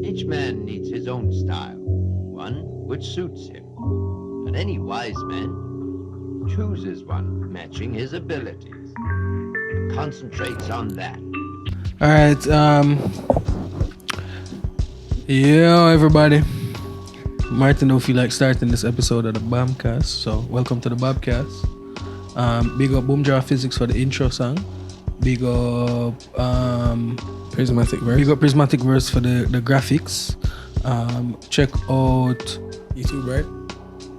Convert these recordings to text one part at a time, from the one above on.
Each man needs his own style, one which suits him. And any wise man chooses one matching his abilities and concentrates on that. All right. Yeah, everybody. Martin don't feel like starting this episode of the Bamcast, so welcome to the Bamcast. Big up Boomjar Physics for the intro song. Big up Prismatic verse. Big up Prismatic Verse for the graphics. Check out YouTube, right?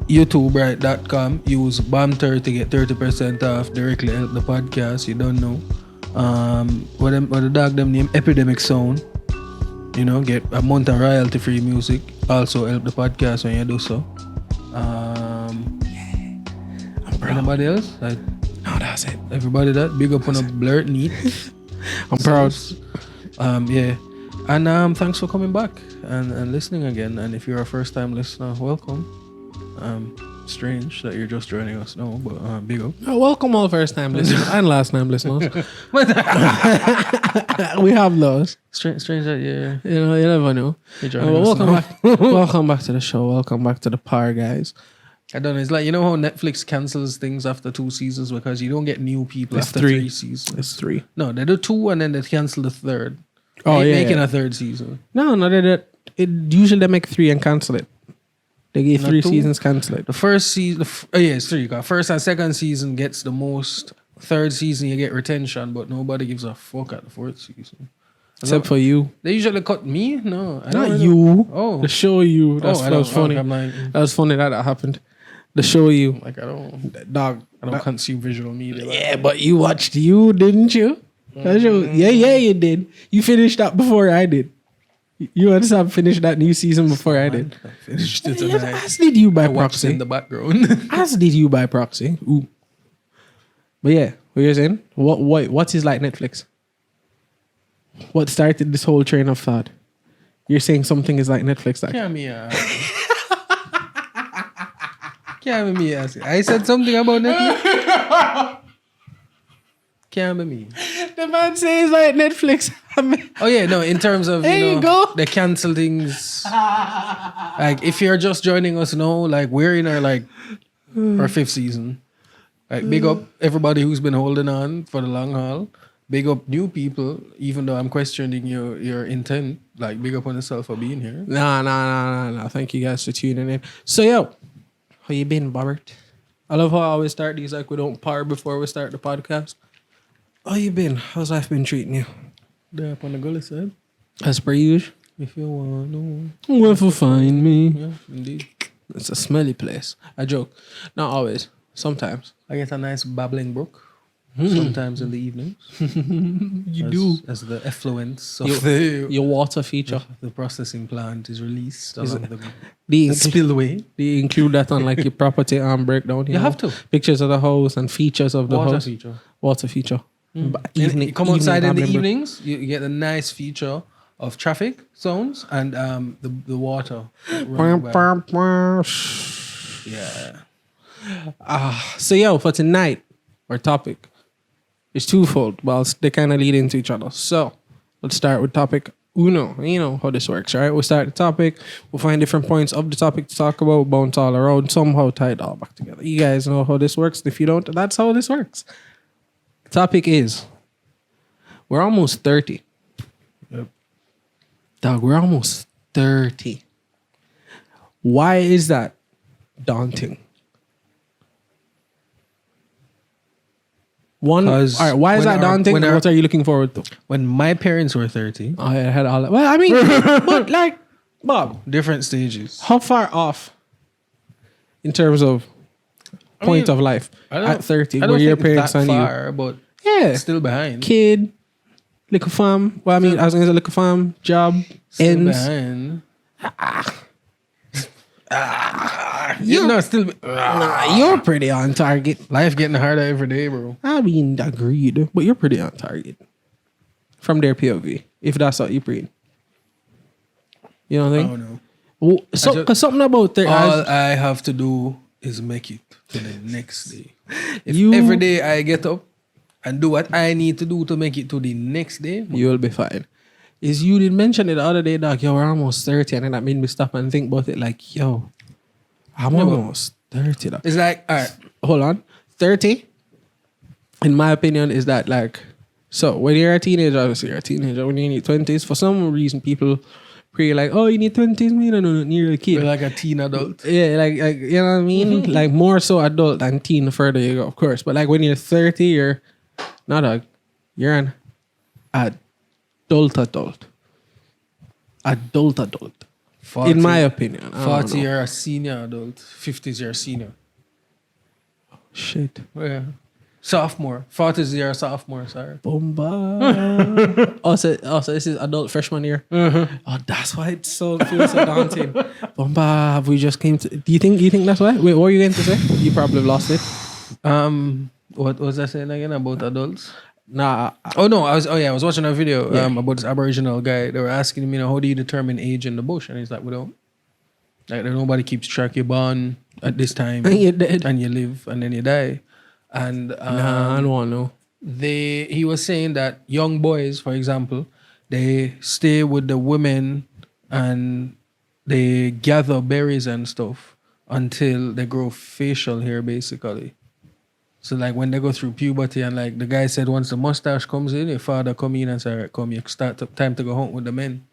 YouTubeRight.com. Use BAM30 to get 30% off. Directly help the podcast. You don't know. What the dog them name Epidemic Sound. You know, get a month of royalty free music. Also help the podcast when you do so. I'm proud. Anybody else? No, that's it. Everybody that big up on a blurt neat. I'm proud. Yeah. And thanks for coming back and listening again. And if you're a first time listener, welcome. Strange that you're just joining us now, but big up. Welcome all first time listeners and last time listeners. We have those. Strange that You know, you never know. you're joining us Welcome now. back. Welcome back to the show. Welcome back to the par, guys. I don't know. It's like, you know how Netflix cancels things after 2 seasons because you don't get new people It's after 3. 3 seasons. It's 3. No, they do 2 and then they cancel the 3rd. Oh, Ain't yeah, making yeah. a 3rd season. No, it usually they make 3 and cancel it. They give Not 3 2? seasons, cancel it. The first season, it's 3. You got first and second season gets the most. 3rd season you get retention, but nobody gives a fuck at the 4th season. Except for you. They usually cut me. No, I Not don't really- you. Oh, The show you. That I was don't- funny. I'm like, That was funny that happened. The show you. like I don't Dog. consume visual media. Like Yeah, but you watched you, didn't you? That show, yeah, you did. You finished that before I did. You understand? Finished that new season before I did. I finished it Yeah, tonight. as did you by I watched it in proxy. the background. As did you by proxy. Ooh. But yeah, what you're saying? What is like Netflix? What started this whole train of thought? You're saying something is like Netflix. Like, Can't me Can't be me asking. I said something about Netflix. Can't be me. the man says like Netflix. Oh yeah, no. In terms of There you go. they cancel things. Like if you're just joining us now, like we're in our our 5th season. Like big up everybody who's been holding on for the long haul. Big up new people, even though I'm questioning your intent. Like big up on yourself for being here. Nah. Thank you guys for tuning in. So yo, how you been, Robert? I love how I always start these like we don't par before we start the podcast. How you been? How's life been treating you? There up on the gully side. As per usual. If you want to. Where to find me? Yeah, indeed. It's a smelly place. I joke. Not always. Sometimes. I get a nice babbling brook. Sometimes in the evenings. As the effluence of Your water feature. the processing plant is released Is along it- the Do you, spillway. do you include that on like your property breakdown? You have to. Pictures of the house and features of the Water house. feature. Water feature. But And you come outside in the babbling brook. evenings, you get a nice feature of traffic zones and the water. running by. Yeah. So yo, for tonight, our topic is twofold. Well, they kind of lead into each other. So let's start with topic uno. You know how this works, right? We'll start the topic. We'll find different points of the topic to talk about, bounce all around, somehow tie it all back together. You guys know how this works. If you don't, that's how this works. The topic is we're almost 30. Yep. Dog, we're almost 30. Why is that daunting? All right, why is that daunting? What are you looking forward to? When my parents were 30, I had all that. Well, I mean, but like, Bob, different stages. how far off in terms of point mean, of life I don't- at 30 I don't were your think it's parents that and you? far, but Yeah. still behind. Kid, little farm. Well, I mean, I was going to say little farm, job, Still ends. behind. You're pretty on target. Life getting harder every day, bro. I mean, agreed, but you're pretty on target from their POV, if that's what you bring. You don't I think? don't know. Well, so, cause something about their All I have to do is make it to the next day. If You- every day I get up and do what I need to do to make it to the next day, you'll be fine. is you did mention it the other day, dog. Yo, we're almost 30, and then that made me stop and think about it. Like, yo, I'm almost 30. Dog. It's like, all right, Hold on, 30. In my opinion, is that like, so when you're a teenager, obviously you're a teenager. When you're in your 20s, for some reason, people pray like, oh, you need 20s, me, no, you're a kid. you're like a teen adult. Yeah, like you know what I mean? Like more so adult than teen the further you go, of course. But like when you're 30, you're not a, you're an adult. Adult. 40, In my opinion. I don't 40, know. you're a senior adult. 50s, you're a senior. Shit. Yeah. Sophomore. 40s, you're a sophomore, sorry. Bomba. also, this is adult freshman year. Oh, that's why it feels so daunting. Bomba, we just came to. Do you think that's why? Wait, what were you going to say? You probably have lost it. What was I saying again about adults? Nah. Oh no, I was watching a video about this Aboriginal guy. They were asking him, how do you determine age in the bush? And he's like, we don't. Like nobody keeps track. You're born at this time And you're dead. and you live and then you die. And Nah, I don't want to know. he was saying that young boys, for example, they stay with the women and they gather berries and stuff until they grow facial hair, basically. So like when they go through puberty, and like the guy said, once the mustache comes in, your father come in and say, all right, come, you time to go home with the men.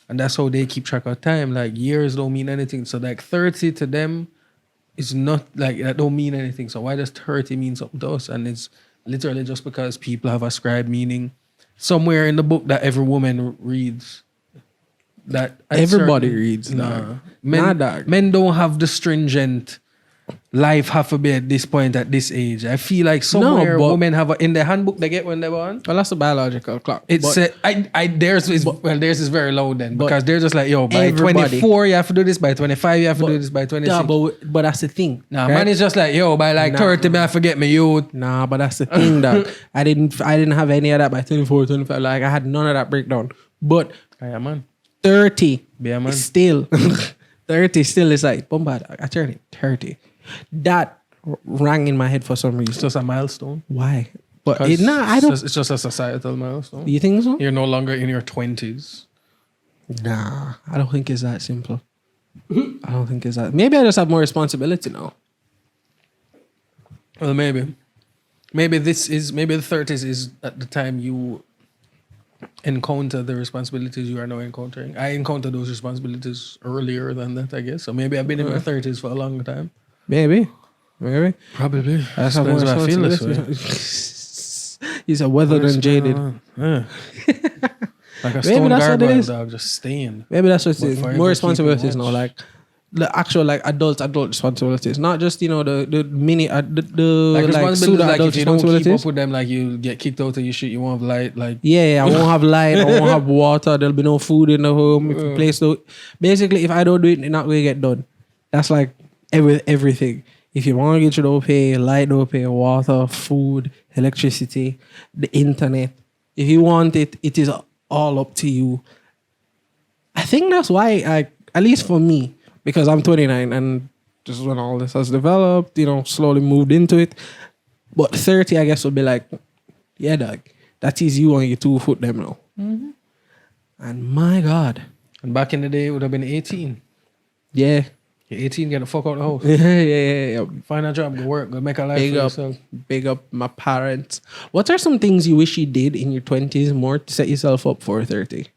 And that's how they keep track of time. Like years don't mean anything. So like 30 to them is not like, that don't mean anything. So why does 30 mean something to us? And it's literally just because people have ascribed meaning somewhere in the book that every woman reads. That at Everybody certain- reads. Nah. Nah. Men, Nah, dog. men don't have the stringent life have to be at this point at this age. I feel like somewhere but- women have in the handbook they get when they're born. Well, that's a biological clock. It's but theirs is very low then, because they're just like, yo, by everybody- 24 you have to do this, by 25 you have to do this, by 26. yeah, but that's the thing. Nah, right? man is just like, yo, by like 30 man I forget me youth. Nah, but that's the thing, dog. I didn't have any of that by 24, 25. Like I had none of that breakdown. But Yeah, man. 30 Yeah, man. is still 30 still is like bomba. Dog. I turned it 30. That rang in my head for some It's reason. just a milestone. Why? But I It's don't. just, it's just a societal milestone. You think so? You're no longer in your 20s. Nah, I don't think it's that simple. I don't think it's that. Maybe I just have more responsibility now. Well, maybe the 30s is at the time you encounter the responsibilities you are now encountering. I encountered those responsibilities earlier than that, I guess. So maybe I've been in my 30s for a long time. Maybe. Probably. That's how Depends what I feel this way. He's a weathered and jaded. Yeah. Like a Maybe stone that's what it gargoyle is. dog, just staying. Maybe that's what it But is. forever More keeping responsibilities now, watch. like the actual like adult responsibilities, not just the mini the Like responsibilities, pseudo like adult if you don't keep responsibilities. up with them, like you get kicked out of your shit, you won't have light. Like Yeah, I won't have light. I won't have water. There'll be no food in the home. If the place don't, basically, if I don't do it, it's not going to get done. That's like everything. If you want to get, you don't pay light, don't pay water, food, electricity, the internet. If you want it, it is all up to you. I think that's why at least for me, because I'm 29 and this is when all this has developed, slowly moved into it. But 30, I guess, would be like, yeah, dog, that is you on your 2 foot them now. Mm-hmm. And my God. and back in the day, it would have been 18. Yeah. You're 18, get the fuck out of the house. Yeah. Find a job, go work, go make a life Big for up, yourself. big up my parents. What are some things you wish you did in your 20s more to set yourself up for 30?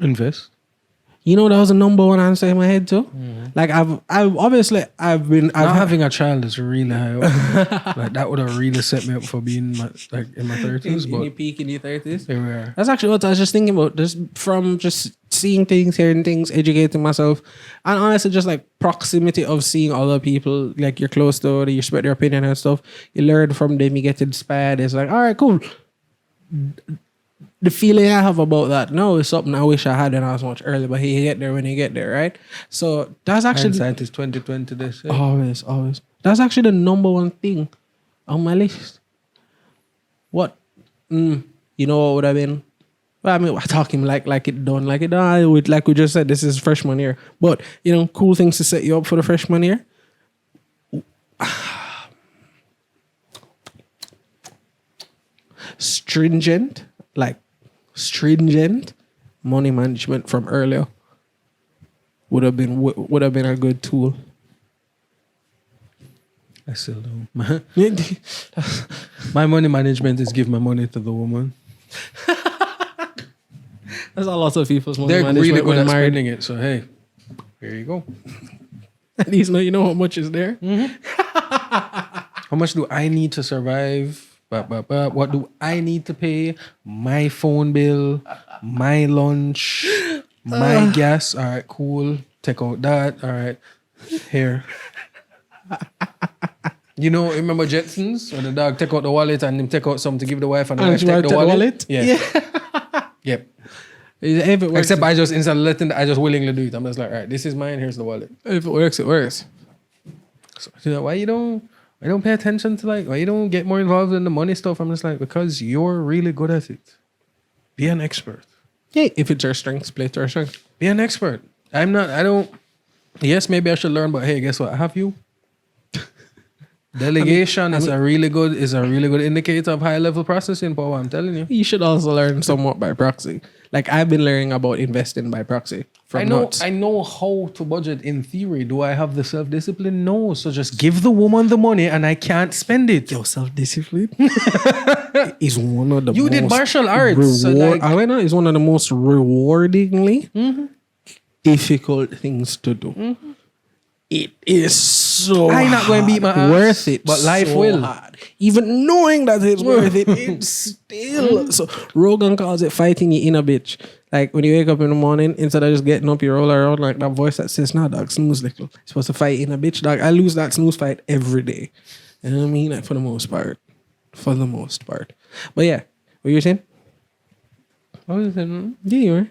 Invest. That was the number one answer in my head too. Like I've been Not having a child is really high up. Like that would have really set me up for being in my 30s. in your But peak in your 30s. here we are. That's actually what I was just thinking about. Just from just seeing things, hearing things, educating myself, and honestly, just like proximity of seeing other people, like you're close to, you respect their opinion and stuff. You learn from them, you get inspired. It's like, all right, cool. The feeling I have about that now is something I wish I had when I was much earlier, but you get there when you get there, right? So that's actually Hindsight is 2020 this. Yeah. always. That's actually the number one thing on my list. What? What would have been? Well, I mean, we're talking like it done, like it done. Like we just said, this is freshman year. But cool things to set you up for the freshman year. stringent money management from earlier would have been a good tool. I still don't. My money management is give my money to the woman. That's a lot of people's money They're management really good when at married. spending it. So hey, here you go. At least you know how much is there. How much do I need to survive? What do I need to pay? My phone bill, my lunch, my gas. All right, cool. Take out that. All right, here. You know, remember Jetsons? Or the dog take out the wallet and him take out something to give the wife and the wife take the wallet? Yeah. Yep. If it works, Except I just instead of letting, I just willingly do it. I'm just like, all right, this is mine. Here's the wallet. if it works, it works. So, you know, why you don't pay attention to why you don't get more involved in the money stuff? I'm just like, because you're really good at it. Be an expert. Yeah, if it's our strength, play to our strength. Be an expert. Yes, maybe I should learn, but hey, guess what? I have you. Delegation is a really good indicator of high level processing power. I'm telling you. You should also learn somewhat by proxy. Like I've been learning about investing by proxy. I know how to budget in theory. Do I have the self discipline? No. So just give the woman the money and I can't spend it. Your self discipline is one of the You did martial arts. So like, I know it's one of the most rewardingly difficult things to do. It is so I'm not going to beat my ass, worth it, but life so will. hard. Even knowing that it's worth it, it's still so. Rogan calls it fighting your inner bitch. Like when you wake up in the morning, instead of just getting up, you roll around like that voice that says, "Nah, dog, snooze little." You're supposed to fight inner bitch, dog. I lose that snooze fight every day. You know what I mean? Like for the most part. But yeah, what you were saying? What was it? Yeah, you were.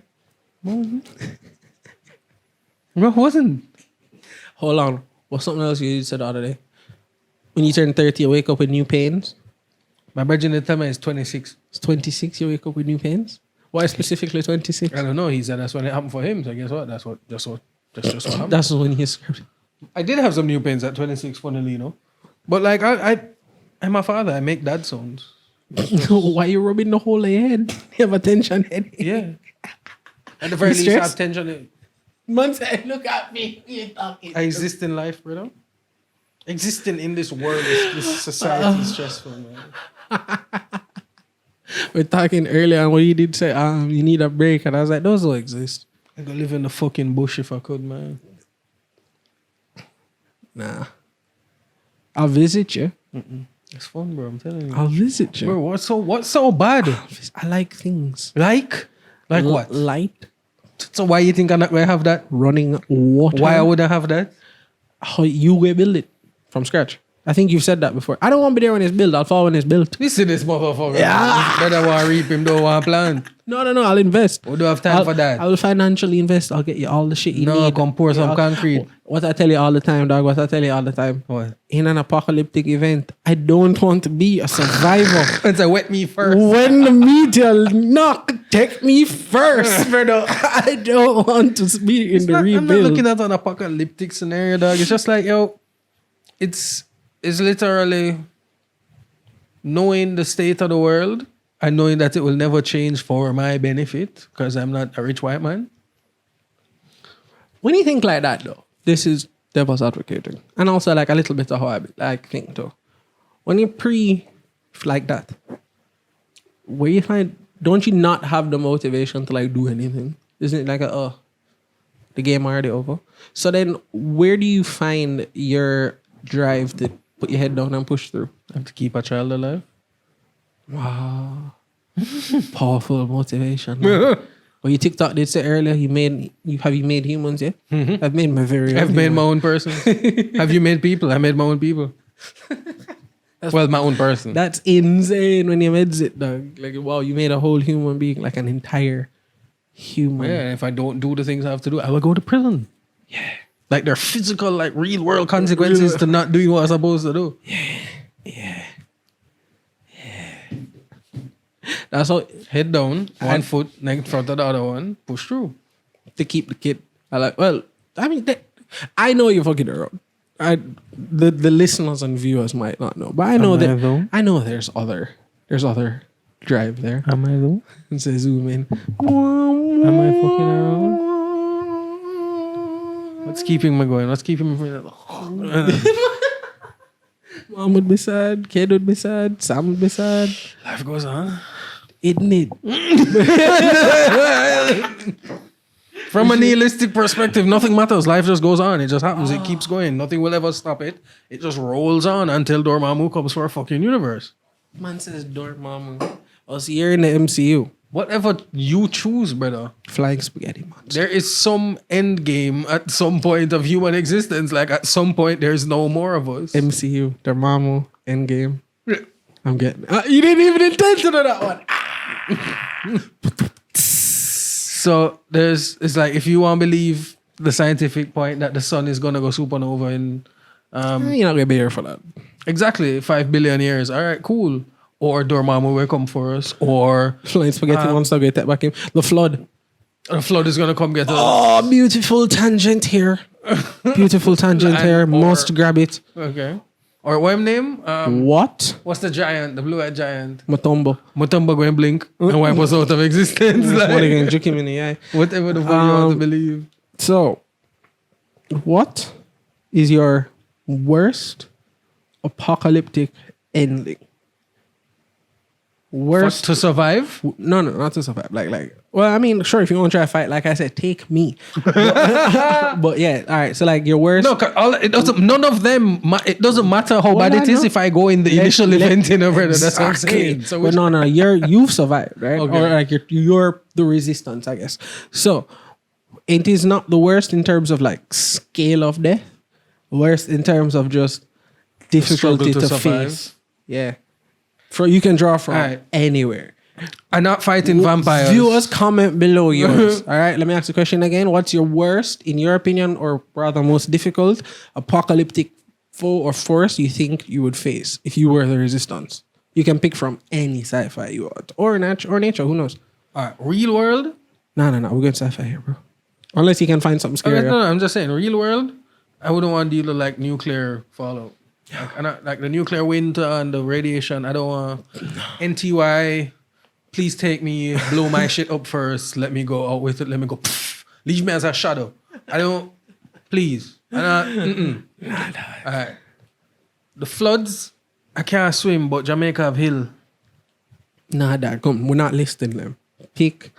No, it wasn't. Hold on. What's something else you said the other day? When you turn 30, you wake up with new pains. My brother didn't tell me it's 26. It's 26, you wake up with new pains. Why specifically 26? I don't know. He said that's when it happened for him. So guess what? That's just what happened. That's when he scripted. I did have some new pains at 26, funnily, you know. But like I'm a father. I make dad sounds. Why you rubbing the whole of your head? You have a tension head. Yeah. At the very least, I have tension. Man said, look at me. You're talking. I exist in life, brother. Existing in this world, this society is stressful, man. We're talking earlier and what you did say, you need a break. And I was like, those don't exist. I could live in the fucking bush if I could, man. Nah. I'll visit you. It's fun, bro. I'm telling you. I'll visit you. Bro, what's so bad? I like things. Like what? Light. So why you think I'm not gonna have that? Running water. Why I wouldn't have that? How you will build it from scratch. I think you've said that before. I don't want to be there when it's built. I'll follow when it's built. You see this motherfucker. Yeah. Better want to reap him, don't want to plant. No. I'll invest. We don't have time for that. I will financially invest. I'll get you all the shit you need. Come pour some concrete. What I tell you all the time, dog. What? In an apocalyptic event, I don't want to be a survivor. It's a wet me first. When the meteor knock, take me first, brother. I don't want to be in the rebuild. I'm not looking at an apocalyptic scenario, dog. It's just like, yo, it's literally knowing the state of the world and knowing that it will never change for my benefit because I'm not a rich white man. When you think like that, though, this is devil's advocating. And also like a little bit of how I think, though. When you like that, where you find, don't you not have the motivation to like do anything? Isn't it like the game already over? So then where do you find your drive to put your head down and push through? And to keep a child alive. Wow. Powerful motivation. Well, your TikTok did say earlier, have you made humans, yeah? Mm-hmm. I've made my own person. Have you made people? I made my own people. My own person. That's insane when you meds it, dog. Like, wow, you made a whole human being, like an entire human. Yeah, and if I don't do the things I have to do, I will go to prison. Yeah. Like there are physical, like real world consequences to not doing what I'm supposed to do. Yeah. That's how. Head down, one foot next front of the other one, push through. To keep the kid. I know you're fucking around. The listeners and viewers might not know, but I know there's other drive there. Am I though? And say zoom in. Am I fucking around? What's keeping me going? What's keeping me from Mom would be sad. Kid would be sad. Sam would be sad. Life goes on. Isn't it? From a nihilistic perspective, nothing matters. Life just goes on. It just happens. It keeps going. Nothing will ever stop it. It just rolls on until Dormammu comes for a fucking universe. Man says Dormammu. Oh, so you're in the MCU. Whatever you choose, brother. Flying spaghetti monster. There is some end game at some point of human existence. Like at some point, there's no more of us. MCU. Dormammu. Endgame. I'm getting. You didn't even intend to do that one. So it's like if you want to believe the scientific point that the sun is gonna go supernova in You're not gonna be here for that. exactly 5 billion years. All right, cool. Or Dormammu will come for us, or Flying spaghetti monster get that back in. The flood. the flood is gonna come get us. Oh, beautiful tangent here. Beautiful tangent here. Must grab it. Okay. Or what name? What? What's the giant? The blue-eyed giant. Matombo. Mutombo go and blink and wipe us out of existence. What Like, again? Juke him in the eye. whatever the fuck you want to believe. So, what is your worst apocalyptic ending? Worst To survive? No, not to survive. Well, I mean, sure, if you want to try to fight, like I said, take me. But yeah, all right. So like your worst. No, it doesn't. None of them. It doesn't matter how Well, bad I it is know. if I go in the initial event in a brother. That's what I'm saying. So But no, you've survived, right? Okay. Or like you're the resistance, I guess. So it is not the worst in terms of like scale of death. Worst in terms of just difficulty struggle to to survive. face. Yeah. You can draw from Alright. anywhere. I'm not fighting vampires. Viewers, comment below yours. All right, let me ask the question again. What's your worst, in your opinion, or rather most difficult apocalyptic foe or force you think you would face if you were the resistance? You can pick from any sci-fi you want, or nature. Who knows? All right, real world. No. We're going sci-fi here, bro. Unless you can find something Okay, scary. no, I'm just saying, real world. I wouldn't want to deal with like nuclear fallout. Like the nuclear winter and the radiation. I don't want NTY. Please take me, blow my shit up first. Let me go out with it. Let me go. Pff, leave me as a shadow. I don't. Please. All right. The floods. I can't swim, but Jamaica have hill. Nah, dad, come. We're not listing them. Pick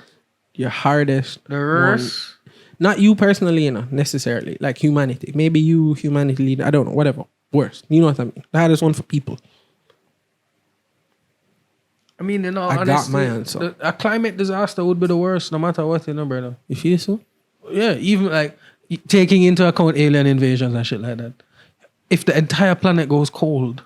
your hardest. The worst. Not you personally, necessarily. Like humanity. Maybe you, humanity, I don't know, whatever. Worst. You know what I mean? The hardest one for people. I mean, in all I got honesty, my answer. a climate disaster would be the worst, no matter what, brother. You feel so? Yeah, even like taking into account alien invasions and shit like that. If the entire planet goes cold,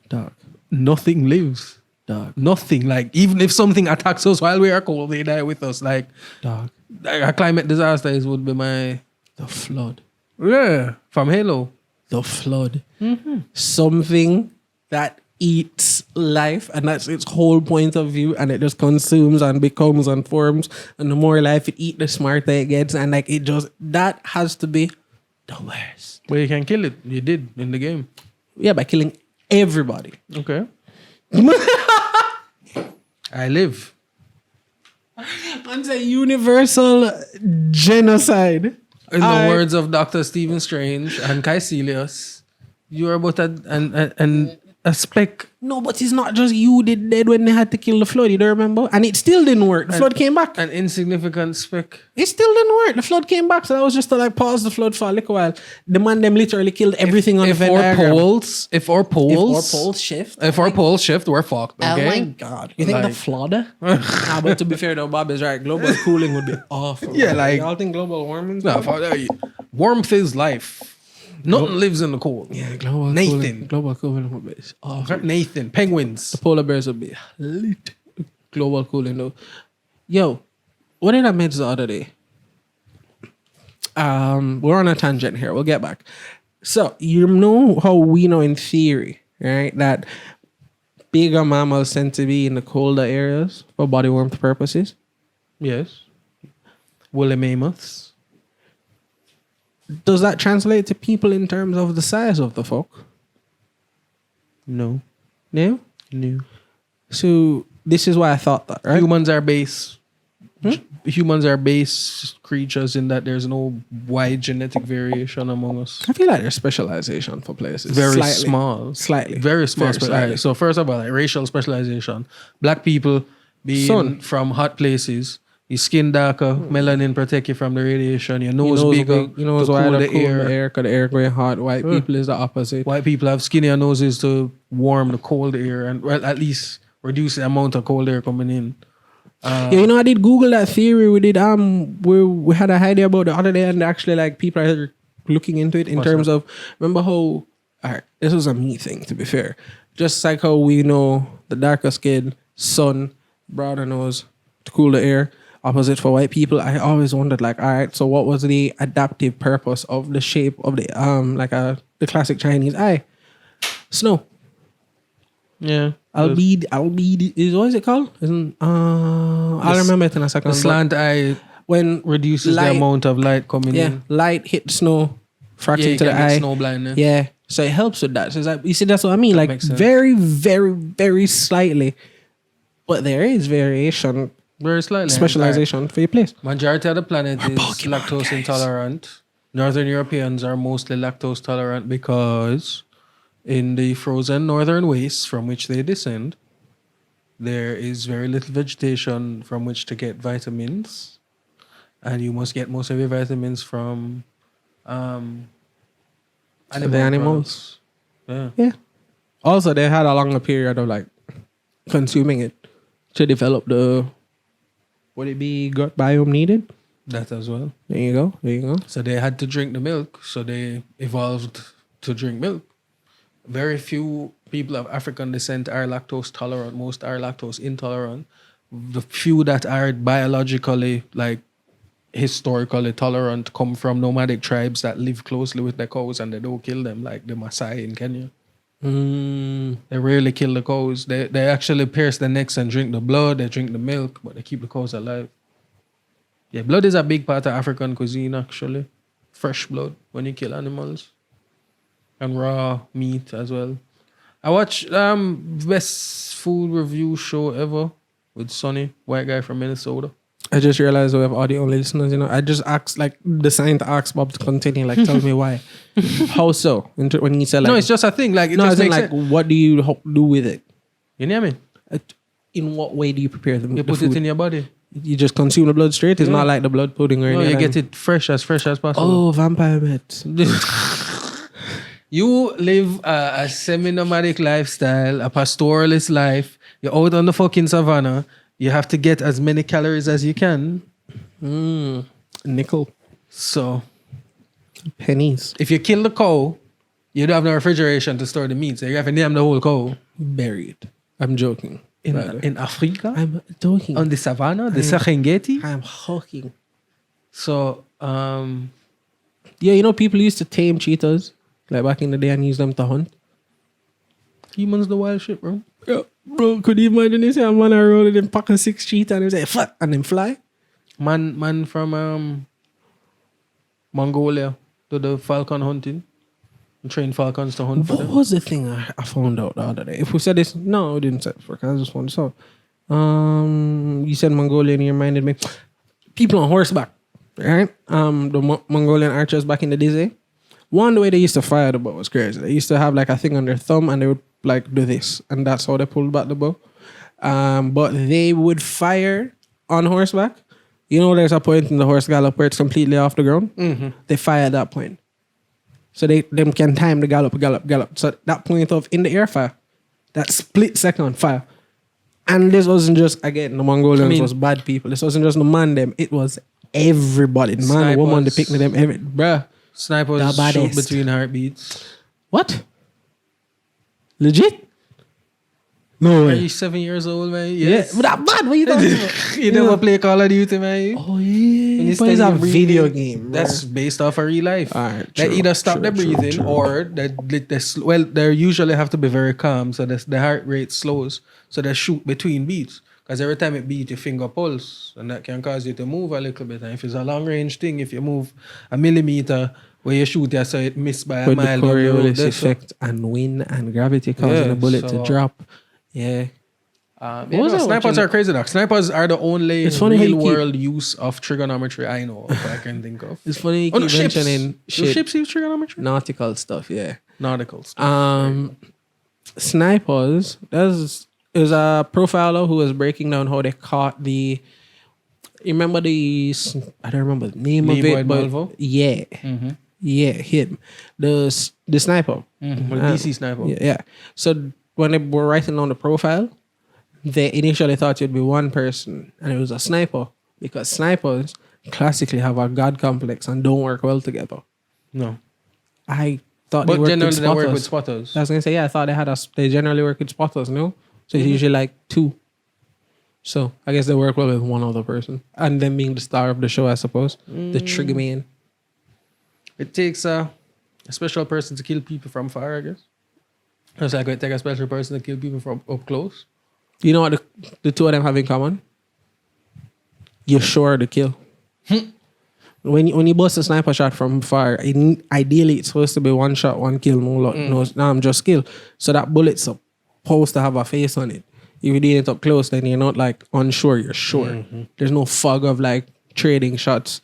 Dog. nothing lives. Dog. Nothing. Like, even if something attacks us while we are cold, they die with us. Like Dog. a climate disaster would be my... The flood. Yeah, from Halo. The flood. Something that eats life, and that's its whole point of view, and it just consumes and becomes and forms, and the more life it eats, the smarter it gets, and like it just, that has to be the worst. Well, you can kill it. You did in the game. Yeah, by killing everybody. Okay. I live. It's a universal genocide. In the words of Dr. Stephen Strange and Caecilius, you are but a speck. No, but it's not just you did dead when they had to kill the flood. You don't remember? And it still didn't work. The flood came back. An insignificant speck. It still didn't work. The flood came back. So that was just to like pause the flood for a little while. The man them literally killed everything on the Venn diagram. If our poles shift. If our poles shift, we're fucked. Oh my Okay. God. You think the Like- flood? But to be fair though, Bob is right. Global cooling would be awful. Yeah, like- Y'all think global warming? No, warmth is life. Nothing lives in the cold. Yeah, global Nathan. cooling. Global cooling would be awful. Nathan. Penguins. Polar bears would be lit. Global cooling though. Yo, what did I mention the other day? We're on a tangent here. We'll get back. So you know how we know in theory, right, that bigger mammals tend to be in the colder areas for body warmth purposes. Yes. Woolly mammoths. Does that translate to people in terms of the size of the folk? No. No? No. So this is why I thought that, right? Humans are base. Humans are base creatures in that there's no wide genetic variation among us. I feel like there's specialization for places. Very Slightly. small. Slightly. Very small. Very slightly. Alright, so first of all, like racial specialization. Black people being Sun. from hot places. Your skin darker, melanin protect you from the radiation. Your nose bigger, You know to why cool the the air. because the air going hot. White people is the opposite. White people have skinnier noses to warm the cold air and well, at least reduce the amount of cold air coming in. Yeah, you know, I did Google that theory. We did we had an idea about the other day, and actually, like, people are looking into it in What's terms of, remember how, alright, this was a me thing, to be fair. Just like how we know the darker skin, sun, broader nose to cool the air, opposite for white people. I always wondered, like, all right, so what was the adaptive purpose of the shape of the the classic Chinese eye? Snow. Yeah. Albedo is, what is it called? I'll remember it in a second. The slant eye When reduces light- the amount of light coming in. light hit the snow, fracture Yeah, you into can the get eye. snow blindness. Yeah, so it helps with that. So it's like, you see, that's what I mean. Like makes sense. very, very, very slightly, but there is variation, Very slightly. specialization for your place. Majority of the planet is Pokemon, lactose guys. intolerant. Northern Europeans are mostly lactose tolerant because in the frozen northern wastes from which they descend, there is very little vegetation from which to get vitamins. And you must get most of your vitamins from The animals. products. Yeah. Yeah. Also, they had a longer period of like consuming it to develop the would it be gut biome needed? That as well. There you go. There you go. So they had to drink the milk, so they evolved to drink milk. Very few people of African descent are lactose tolerant. Most are lactose intolerant. The few that are biologically, like historically tolerant, come from nomadic tribes that live closely with their cows and they don't kill them, like the Maasai in Kenya. They rarely kill the cows. They actually pierce their necks and drink the blood. They drink the milk, but they keep the cows alive. Yeah, blood is a big part of African cuisine, actually. Fresh blood when you kill animals. And raw meat as well. I watched best food review show ever with Sonny, white guy from Minnesota. I just realized we have audio only listeners, you know. I just asked, like, decided to ask Bob to continue, like, tell me why. How so? When you said, like, No, it's just a thing. Like, it no, just as in, makes like, sense. what do you do with it? You know what I mean? In what way do you prepare the You put food? it in your body. You just consume the blood straight? It's Yeah. not like the blood pudding or No, anything. you get it fresh as possible. Oh, vampire meds. You live a semi-nomadic lifestyle, a pastoralist life. You're out on the fucking savannah. You have to get as many calories as you can. Nickel. So Pennies. if you kill the cow, you don't have no refrigeration to store the meat. So you have to name the whole cow. Buried. I'm joking. In Africa, I'm joking. on the savannah, the Serengeti. I'm joking. So Yeah, you know, people used to tame cheetahs, like back in the day, and use them to hunt. humans the wild shit, bro. Yeah, bro, could you imagine this? A man I rolled in pack of 6 cheetah and he was like, fuck, and then fly? Man from Mongolia do the falcon hunting. Train falcons to hunt for What them. was the thing I found out the other day? If we said this, no, we didn't say it. I just found this out. You said Mongolia and you reminded me. People on horseback, right? The Mongolian archers back in the day. One, the way they used to fire the bow was crazy. They used to have like a thing on their thumb and they would like do this. And that's how they pulled back the bow. But they would fire on horseback. You know, there's a point in the horse gallop where it's completely off the ground. They fire at that point. So them can time the gallop. So that point of in the air fire, that split second fire. And this wasn't just, again, the Mongolians was bad people. This wasn't just the man them. It was everybody. Man, Snipers. woman, the picnic them, bruh. Snipers The shoot baddest. between heartbeats. What? Legit? No Are way. you 7 years old, man? Yeah, Yes. but that bad. What you talking about? You never play Call of Duty, man? Oh yeah, When you but it's a study breathing, video game. Bro. That's based off of real life. Alright, They true, either stop true, the true, breathing true. or they usually have to be very calm, so the heart rate slows, so they shoot between beats. Because every time it beat, your finger pulse, and that can cause you to move a little bit. And if it's a long range thing, if you move a millimeter where you shoot, so it missed by a with the mile. down the road, Coriolis that's effect and wind and gravity causing Yeah, the bullet to so- drop. Yeah. Snipers are crazy though. Snipers are the only It's funny how you real keep- world use of trigonometry I know of, I can think of. It's funny you Oh, no, keep ships. mentioning Do shit. ships use trigonometry? Nautical stuff, yeah. Nauticals. Snipers. There's a profiler who was breaking down how they caught the. You remember the? I don't remember the name of Leroy it, but Malvo? yeah, yeah, him, the sniper, DC sniper. yeah. So when they were writing on the profile, they initially thought it'd be one person, and it was a sniper because snipers classically have a god complex and don't work well together. No. I thought But they worked generally with they spotters. work with spotters. I was gonna say, yeah, I thought they generally work with spotters, no? So it's usually like two. So I guess they work well with one other person. And them being the star of the show, I suppose. The trigger man. It takes a special person to kill people from far, I guess. It's like it take a special person to kill people from up close. You know what the two of them have in common? You're sure to kill. When you bust a sniper shot from far, ideally it's supposed to be one shot, one kill, no, just kill. So that bullet's supposed to have a face on it. If you did it up close, then you're not like unsure, you're sure. There's no fog of like trading shots,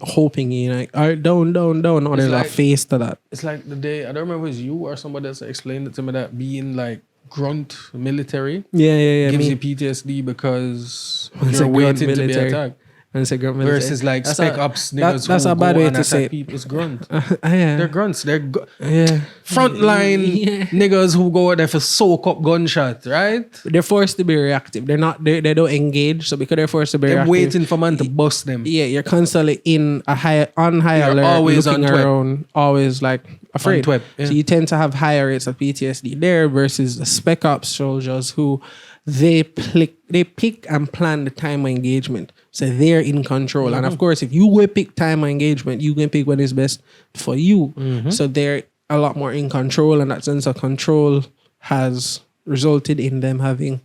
hoping you like, all right, down. No, there's like- a face to that. It's like the day, I don't remember if it was you or somebody else that explained it to me that being like grunt military Yeah. gives me. you PTSD because It's you're a grunt waiting to be military. attacked. And it's a grunt military. Versus like That's spec a- ops that- niggas that's who a bad go way and to attack say it. people. It's grunt. Yeah. They're grunts. They're Yeah. frontline Yeah. niggas who go out there for soak up gunshot, right? They're forced to be reactive. They're not. They don't engage. So because they're forced to be They're reactive, waiting for man to bust them. Yeah, you're constantly on high You're alert, always looking on tweb. around, always like afraid. tweb, yeah. So you tend to have higher rates of PTSD there versus the spec ops soldiers who they pick and plan the time of engagement. So they're in control. And of course, if you will pick time of engagement, you can pick when is best for you. So they're a lot more in control, and that sense of control has resulted in them having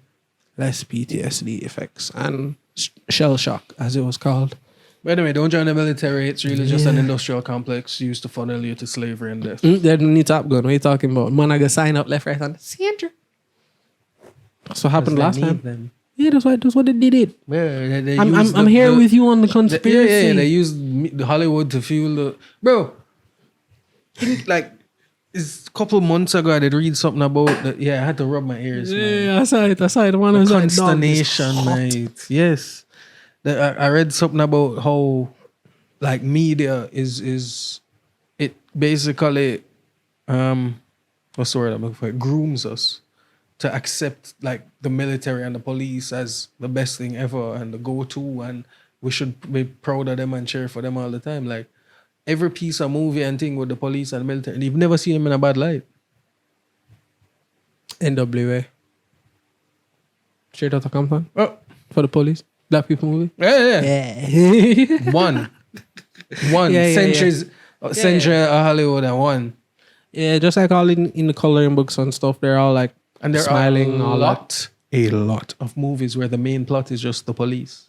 less PTSD effects and shell shock, as it was called. But anyway, don't join the military. It's really just an industrial complex used to funnel you to slavery and death. They're the new Top Gun. What are you talking about? Man, I got sign up left, right, and center. That's what happened last time. Them. Yeah, that's what they did it. Yeah, they I'm use here with you on the Yeah, conspiracy. they used the Hollywood to fuel the bro. I think like it's a couple months ago I did read something about that. Yeah, I had to rub my ears. Man. Yeah, I saw it. One The was like, consternation, dog, mate. Yes, I read something about how like media is it basically what's the word I'm looking for? It grooms us to accept like the military and the police as the best thing ever and the go-to, and we should be proud of them and cheer for them all the time. Like every piece of movie and thing with the police and military, and you've never seen them in a bad light. NWA. Straight Outta Compton Oh, for the police. Black people movie. yeah. Yeah. One Yeah. centuries, century of Hollywood and one. Yeah, just like all in the coloring books and stuff, they're all like And there smiling, are all that. a lot of movies where the main plot is just the police.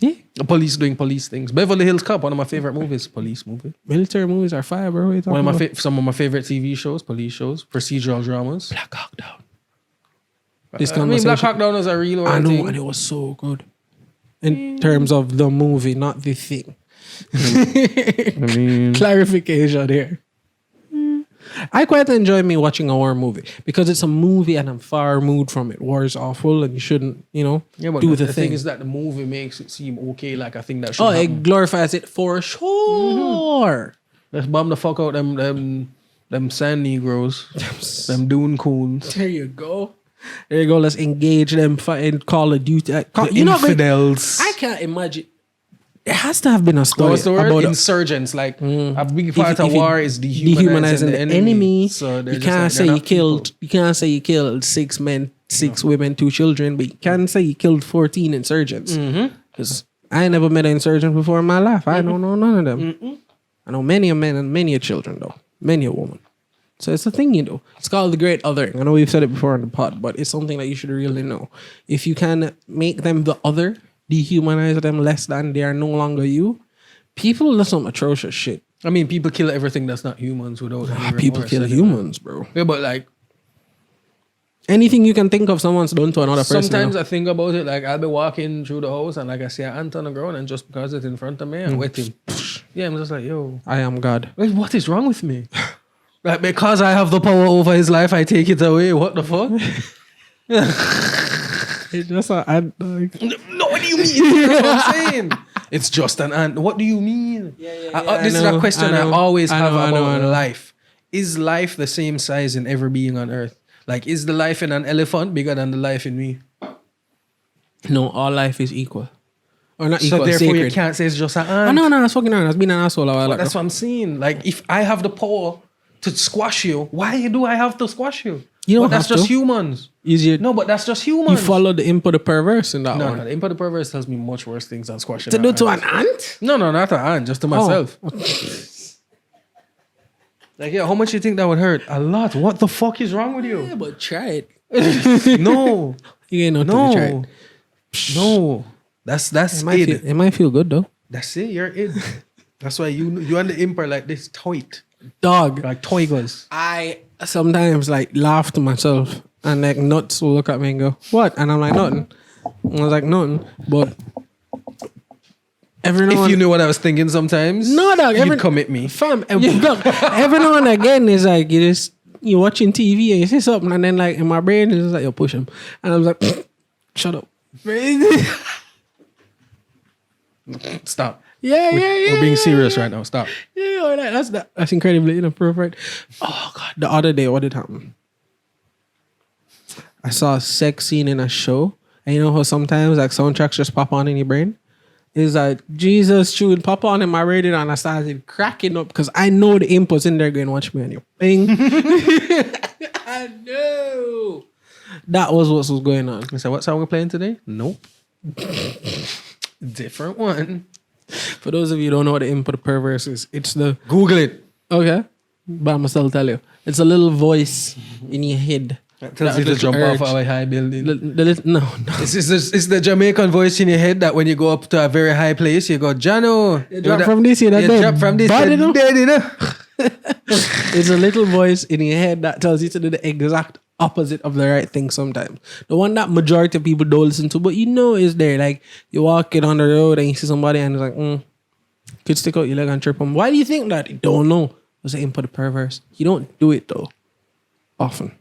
Yeah. The police doing police things. Beverly Hills Cop, one of my favorite movies, police movie. Military movies are fire, bro. What are you talking about? Some of my favorite TV shows, police shows, procedural dramas. Black Hawk Down. This I mean, conversation. Black Hawk Down was a real I know, thing. and it was so good. In terms of the movie, not the thing. I mean, Clarification here. I quite enjoy me watching a war movie because it's a movie and I'm far removed from it. War is awful and you shouldn't, yeah, but do the the thing thing. is that the movie makes it seem okay, like I think that should Oh, happen. it glorifies it for sure. Let's bomb the fuck out them sand Negroes, them Dune Coons, There you go. There you go. Let's engage them in Call of Duty. the infidels. infidels. I can't imagine. There has to have been a story What's the word? about Insurgents. Like a big part if of you war is dehumanizing the enemy. So you can't say you killed. You can't say you killed 6 men, 6 women, 2 children, but you can say you killed 14 insurgents. Because I ain't never met an insurgent before in my life. I don't know none of them. I know many a men and many a children though, many a woman. So it's a thing you know. It's called the great othering. I know we've said it before on the pod, but it's something that you should really know. If you can make them the other, dehumanize them less than they are no longer you, people do some atrocious shit. I mean, people kill everything that's not humans without any People remorse kill anyway. humans, bro. Yeah, but like Anything you can think of someone's done to another person. Sometimes I think about it, like I'll be walking through the house and like I see an ant on the ground and just because it's in front of me, I wet him. Yeah, I'm just like, yo, I am God. like, what is wrong with me? Like because I have the power over his life, I take it away. What the fuck? It's just an ant. Like, No, what do you mean? That's what I'm saying. It's just an ant. What do you mean? This is a question I always have about life. Is life the same size in every being on earth? Like, is the life in an elephant bigger than the life in me? no, all life is equal. Or not So equal, therefore sacred. you can't say it's just an Oh, ant. no, I was fucking around. I was being an asshole a while ago. That's what I'm saying. Like, if I have the power to squash you, why do I have to squash you? You don't But that's have just to. humans. Easier. No, but that's just You humans. follow the imp of the perverse in that No, one. the imp of the perverse tells me much worse things than squashing To do an to ant. an ant? No, not an ant, just to myself. Like, yeah, how much you think that would hurt? A lot. What the fuck is wrong with Yeah, you? but try it. No, You ain't nothing to try it. no. That's it. It might feel good though. That's it. You're it. That's why you and the imp are like this tight, Dog. like toy guns. I sometimes like laugh to myself and like nuts will look at me and go, "What?" And I'm like, "Nothing." And I was like, "Nothing." But every now If and you knew what I was thinking, sometimes No, dog, you'd commit me. fam, look, every now and again it's like you're watching TV and you see something and then like in my brain it's just like you push him and I was like, "Shut up." Stop. Yeah. We're being serious right now. Stop. Yeah, that's incredibly inappropriate. Oh god, the other day, what did happen? I saw a sex scene in a show, and you know how sometimes like soundtracks just pop on in your brain. It's like Jesus tune pop on in my radio, and I started cracking up because I know the imp was in there going, "Watch me on your thing." I know that was what was going on. I said, what song we playing today? Nope. Different one. For those of you who don't know what the imp of the perverse is, it's the Google it. okay, but I'm gonna still tell you. It's a little voice in your head. Tells you to jump off a high building. No. It's the Jamaican voice in your head that when you go up to a very high place, you go, Jano. You drop from this, you drop from this, bad you're enough. dead, you know? It's a little voice in your head that tells you to do the exact opposite of the right thing sometimes. The one that majority of people don't listen to, but you know is there. Like you're walking on the road and you see somebody and it's like, could stick out your leg and trip them. Why do you think that? You don't know. Was the imp of the perverse. You don't do it though. Often.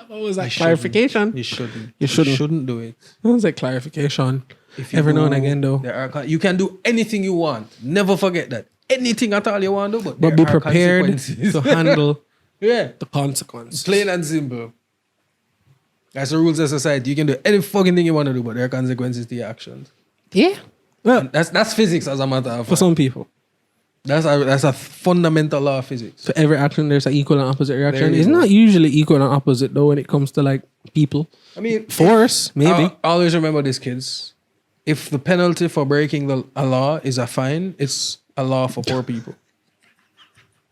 What was that? Clarification? You shouldn't. You shouldn't. You shouldn't do it. What was that clarification? If you Every now and do, again though. There are, you can do anything you want. Never forget that. Anything at all you want to do, But there be are prepared consequences. to handle Yeah. the consequences. Plain and simple. That's the rules of society. You can do any fucking thing you want to do, but there are consequences to your actions. Yeah. Well, And that's physics as a matter of for fact. some people. That's a fundamental law of physics. For every action, there's an equal and opposite reaction. There you It's go. not usually equal and opposite though when it comes to like people. I mean, Force, maybe. always remember this, kids. If the penalty for breaking a law is a fine, it's a law for poor people.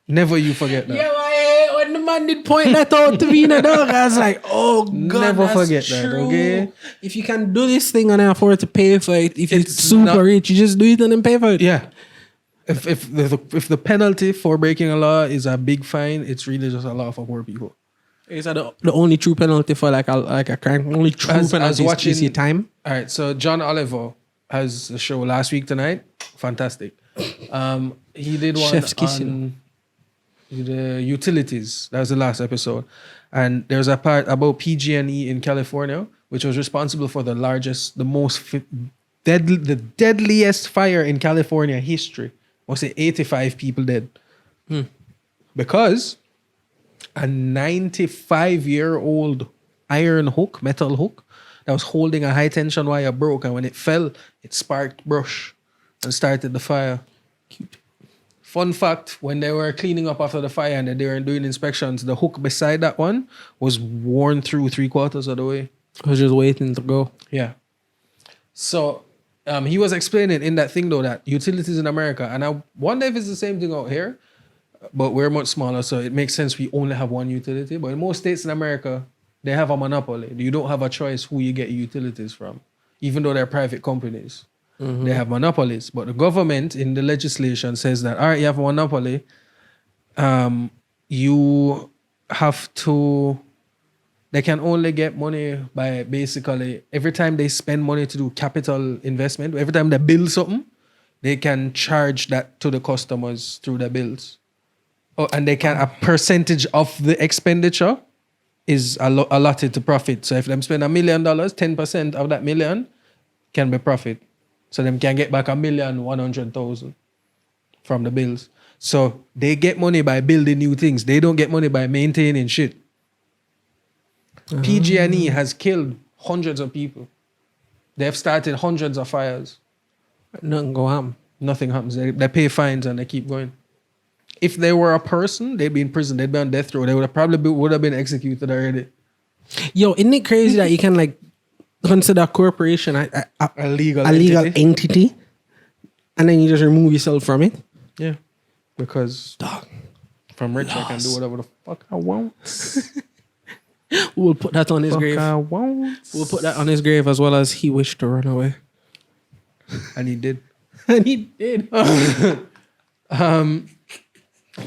Never you forget that. Yeah, when the man did point that out to me in the dog, I was like, oh God, Never that's forget that, true. okay? If you can do this thing and afford to pay for it, if you're It's super not- rich, you just do it and then pay for it. Yeah. If the penalty for breaking a law is a big fine, it's really just a law for poor people. Is that the only true penalty for like a crime? Only true penalty is your time? All right, so John Oliver has a show last week tonight. Fantastic. He did one Chef's on kissing. the utilities. That was the last episode. And there's a part about PG&E in California, which was responsible for the deadliest fire in California history. Was it 85 people dead? Because a 95-year-old metal hook that was holding a high tension wire broke, and when it fell, it sparked brush and started the fire. Cute. Fun fact, when they were cleaning up after the fire and they were doing inspections, the hook beside that one was worn through 3/4 of the way. I was just waiting to go. Yeah. So he was explaining in that thing though that utilities in America, and I wonder if it's the same thing out here, but we're much smaller, so it makes sense we only have one utility. But in most states in America, they have a monopoly. You don't have a choice who you get your utilities from, even though they're private companies. They have monopolies, but the government in the legislation says that, all right, you have a monopoly. You have to. They can only get money by basically every time they spend money to do capital investment. Every time they build something, they can charge that to the customers through the bills. Oh, and they can a percentage of the expenditure is allotted to profit. So if them spend $1 million, 10% of that million can be profit. So them can get back 1,100,000 from the bills. So they get money by building new things. They don't get money by maintaining shit. PG&E has killed hundreds of people. They've started hundreds of fires. Nothing go on. Nothing happens. They pay fines and they keep going. If they were a person, they'd be in prison. They'd be on death row. They would have would have been executed already. Yo, isn't it crazy that you can like consider a corporation a legal entity and then you just remove yourself from it? Yeah. Because from rich I can do whatever the fuck I want. We'll put that on his grave. We'll put that on his grave as well as he wished to run away. And he did. And he did.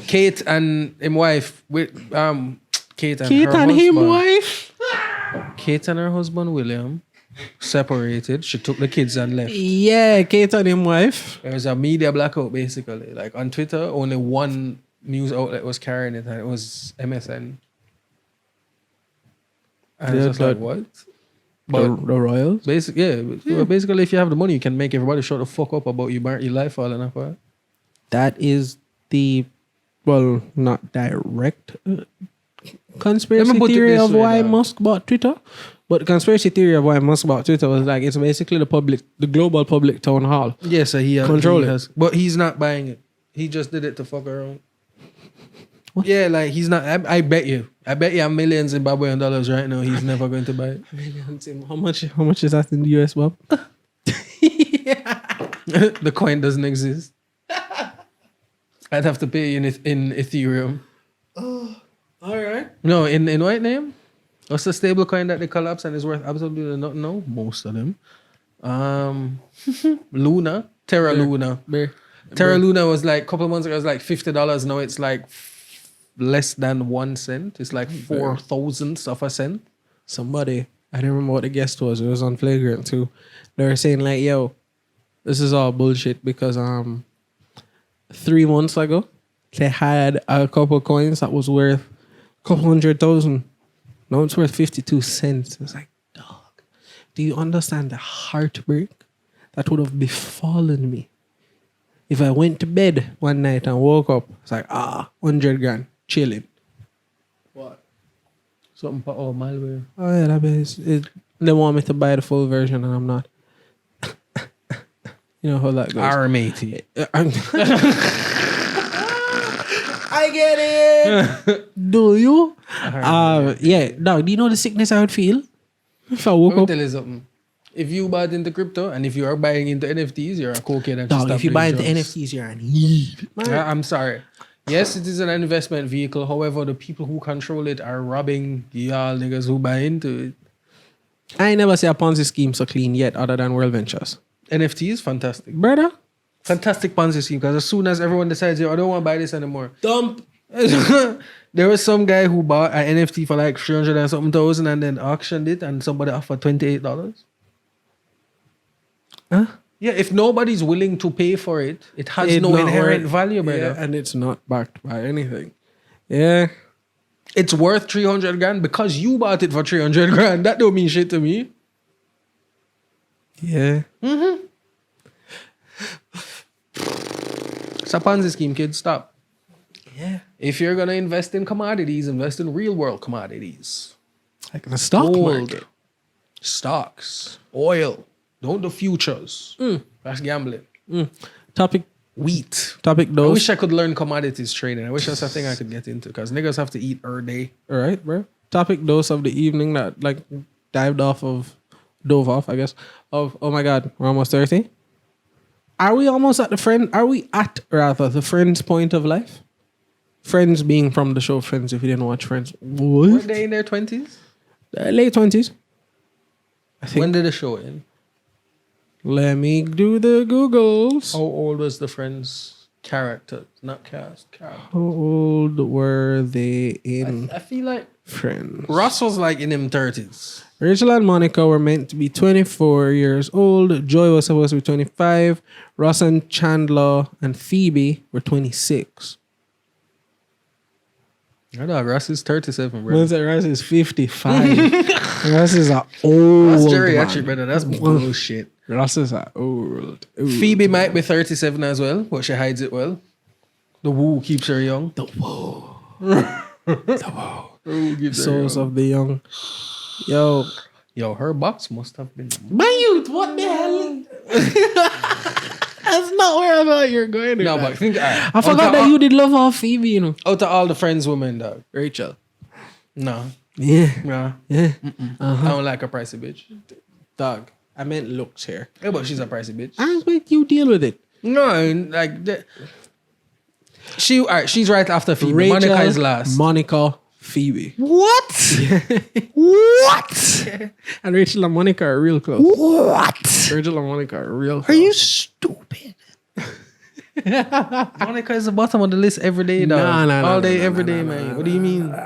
Kate and him wife with Kate and Kate her and husband. him wife. Kate and her husband William separated. She took the kids and left. Yeah, Kate and him wife. There was a media blackout basically. Like on Twitter, only one news outlet was carrying it, and it was MSN. And it's just like, what? But the Royals? Basically, if you have the money, you can make everybody shut the fuck up about your life falling apart. That is the, well, not direct conspiracy theory of why Musk bought Twitter. But the conspiracy theory of why Musk bought Twitter was like, it's basically the global public town hall. Yeah, so he control it. But he's not buying it. He just did it to fuck around. What? Yeah, like he's not. I bet you have millions in Zimbabwean dollars right now. He's never going to buy it. How much is that in the US, Bob? The coin doesn't exist. I'd have to pay in Ethereum. Oh, all right. No, in what name? What's the stable coin that they collapse and is worth absolutely nothing now? Most of them. Luna, Terra Luna. Terra Luna was like a couple of months ago. It was like $50. Now it's like less than 1 cent. It's like 4,000th of a cent. Somebody, I don't remember what the guest was. It was on Flagrant too. They were saying like, yo, this is all bullshit because 3 months ago they had a couple coins that was worth a couple 100,000. Now it's worth 52 cents. It's like, dog, do you understand the heartbreak that would have befallen me if I went to bed one night and woke up? It's like, 100 grand, chilling. What? Something malware. Oh yeah, that is it. They want me to buy the full version and I'm not. You know how that goes. R-matey. I get it. Do you? Yeah. Now, do you know the sickness I would feel if I woke Let me up? tell you something. If you bought into crypto and if you are buying into NFTs, you're a cokehead and Dog, if you buy into drugs. NFTs, you're an idiot. I'm sorry. Yes, it is an investment vehicle. However, the people who control it are robbing y'all niggas who buy into it. I ain't never see a Ponzi scheme so clean yet other than World Ventures. NFT is fantastic. Brother? Fantastic Ponzi scheme because as soon as everyone decides, I don't want to buy this anymore. Dump. There was some guy who bought an NFT for like 300 and something thousand and then auctioned it and somebody offered $28. Huh? Yeah, if nobody's willing to pay for it, it has no inherent value, brother. Yeah, and it's not backed by anything. Yeah. It's worth 300 grand because you bought it for 300 grand. That don't mean shit to me. Yeah. Mm-hmm. It's a Ponzi scheme, kids. Stop. Yeah. If you're going to invest in commodities, invest in real world commodities. Like the stock market. Stocks, oil. Don't do futures. That's gambling. Topic Wheat. Topic I those. wish I could learn commodities trading. I wish that's a thing I could get into because niggas have to eat every day. All right, bro. Topic dose of the evening that like dove off, I guess. Of oh my god, we're almost 30. Are we almost at the Friends point of life? Friends being from the show Friends. If you didn't watch Friends, Were what? they in their 20s? Late 20s. I think. When did the show end? Let me do the Googles. How old was the Friends Characters, not cast. Character. How old were they in I feel like Friends? Ross was like in him 30s. Rachel and Monica were meant to be 24 years old. Joy was supposed to be 25. Ross and Chandler and Phoebe were 26. I know Ross is 37, bro. Once Ross is 55. Ross is an old That's man. geriatric, brother. That's bullshit. Ross is an old. Phoebe might be 37 as well, but she hides it well. The woo keeps her young. The whoa. The whoa. Woo keeps her Souls young. of the young. Yo, her box must have been. my youth, what the hell? That's not where I thought you were going. No, but think I forgot that you did love our Phoebe, you know. out of all the Friends women, dog. Rachel. No, Yeah. no, Yeah. I don't like a pricey bitch. Dog. I meant looks here. Yeah, but she's a pricey bitch. I expect you deal with it. No, like she's right after Phoebe. Rachel, Monica is last. Monica, Phoebe. What? What? And Rachel and Monica are real close. What? Rachel and Monica are real close. Are you stupid? Monica is the bottom of the list every day, dog. Nah, all day, nah, every nah, day, nah, man. nah, What do you mean? What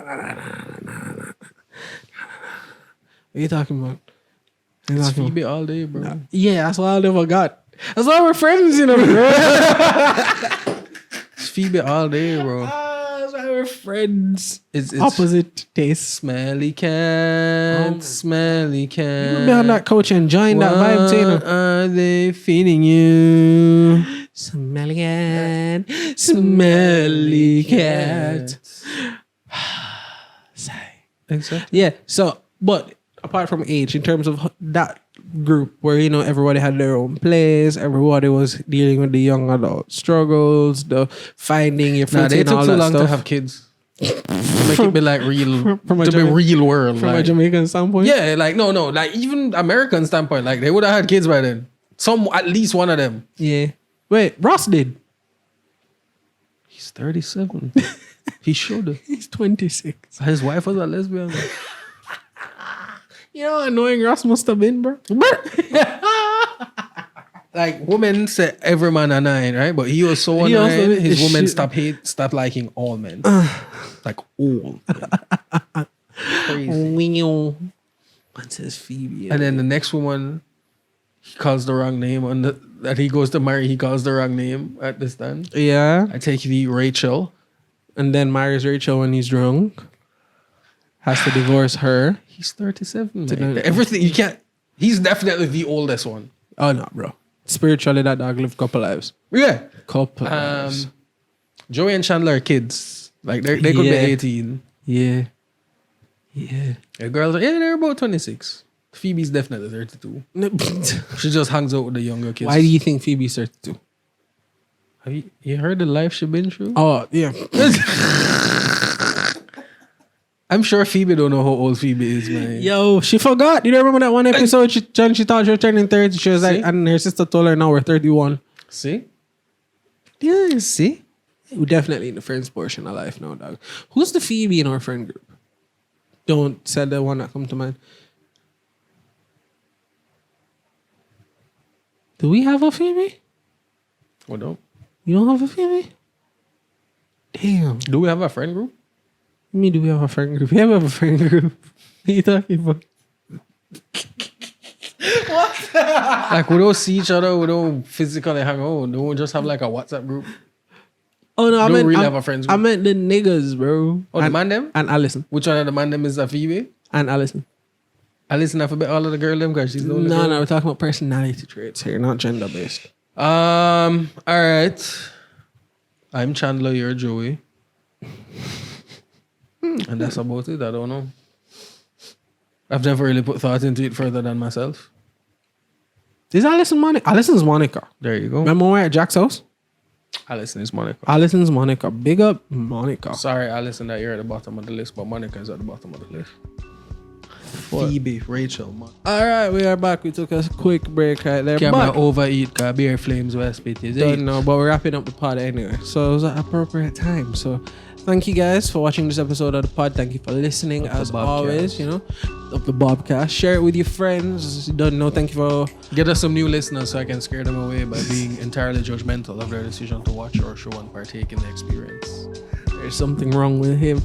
are you talking about? What are you It's talking about? Phoebe all day, bro. Yeah, that's why I never got. That's why we're friends, you know. It's Phoebe all day, bro. That's why we're friends. It's Opposite tastes. Smelly cat, Oh. smelly cat. You be on that couch enjoying that vibe, What Taylor. are they feeding you? Smelly cat, smelly cat. Sigh. Exactly. Yeah. So, but apart from age, in terms of that group where everybody had their own place, everybody was dealing with the young adult struggles, the finding your Nah, footing, they and all took too that long stuff. to have kids. To make it be like real, From a to be Jama- real world. From a like, Jamaican standpoint, yeah, like no, like even American standpoint, like they would have had kids by then. At least one of them. yeah. Wait, Ross did. He's 37. He should have. He's 26. His wife was a lesbian. You know how annoying Ross must have been, bro. Like women say every man a 9, right? But he was so He also- annoying. His woman shit. stopped liking all men. Like all men. Crazy. What says Phoebe? And then the next woman, he calls the wrong name on that he goes to marry. He calls the wrong name at the stand. Yeah. I take the Rachel. And then marries Rachel when he's drunk. Has to divorce her. He's 37. Did Man. I- Everything you can't. He's definitely the oldest one. Oh no, bro. Spiritually, that dog lived couple lives. Yeah. Couple lives. Joey and Chandler are kids. Like they could be Yeah. 18. Yeah. Yeah. The girls, they're about 26. Phoebe's definitely 32. She just hangs out with the younger kids. Why do you think Phoebe's 32? Have you heard the life she been through? Oh, yeah. I'm sure Phoebe don't know how old Phoebe is, man. Yo, she forgot. You don't remember that one episode? She thought she was turning 30. She was like, See? and her sister told her, now we're 31. See? Yeah, see? We're definitely in the friends portion of life now, dog. Who's the Phoebe in our friend group? Don't say the one that come to mind. Do we have a Phoebe? What don't? You don't have a Phoebe? Damn. Do we have a friend group? Me, do we have a friend group? We have a friend group. What are you talking about? Like we don't see each other, we don't physically hang out. We just have like a WhatsApp group. Oh, no, I Don't meant, really I, have a friends I group. meant the niggas, bro. Oh, the man them? And Allison. Which one of the man them is a Phoebe? And Allison. I listen alphabet all of the girl them because she's the only No, girl. no, we're talking about personality traits here, not gender based. All right. I'm Chandler, you're Joey. And that's about it. I don't know. I've never really put thought into it further than myself. Is Allison Monica? Allison's Monica. There you go. Remember when we were at Jack's house? Alison is Monica. Allison's Monica. Big up Monica. Sorry, Alison, that you're at the bottom of the list, but Monica is at the bottom of the list. What? Phoebe, Rachel, Monica. All right, we are back. We took a quick break right there. Camera But overeat, cause beer flames where spit is don't know, but we're wrapping up the pod anyway. So it was an appropriate time. So thank you guys for watching this episode of the pod. Thank you for listening Of the as Bobcast. always. of the Bobcast. Share it with your friends. Don't know. Thank you for Get us some new listeners so I can scare them away by being entirely judgmental of their decision to watch our show and partake in the experience. There's something wrong with him.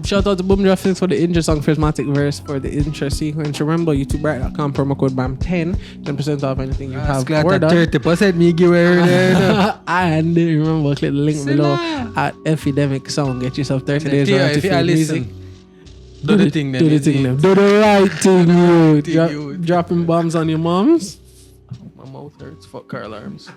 Shout out to Boom Graphics for the intro song, Prismatic Verse for the intro sequence. Remember, YouTubeBright.com, promo code BAM10, 10% off anything you have ordered. 30% me give away. And remember, click the link below at Epidemic Sound. Get yourself 30 days If you free listen, music. do the thing then. Do the thing then. Do the right thing, you. Dropping bombs on your moms. My mouth hurts. Fuck car alarms.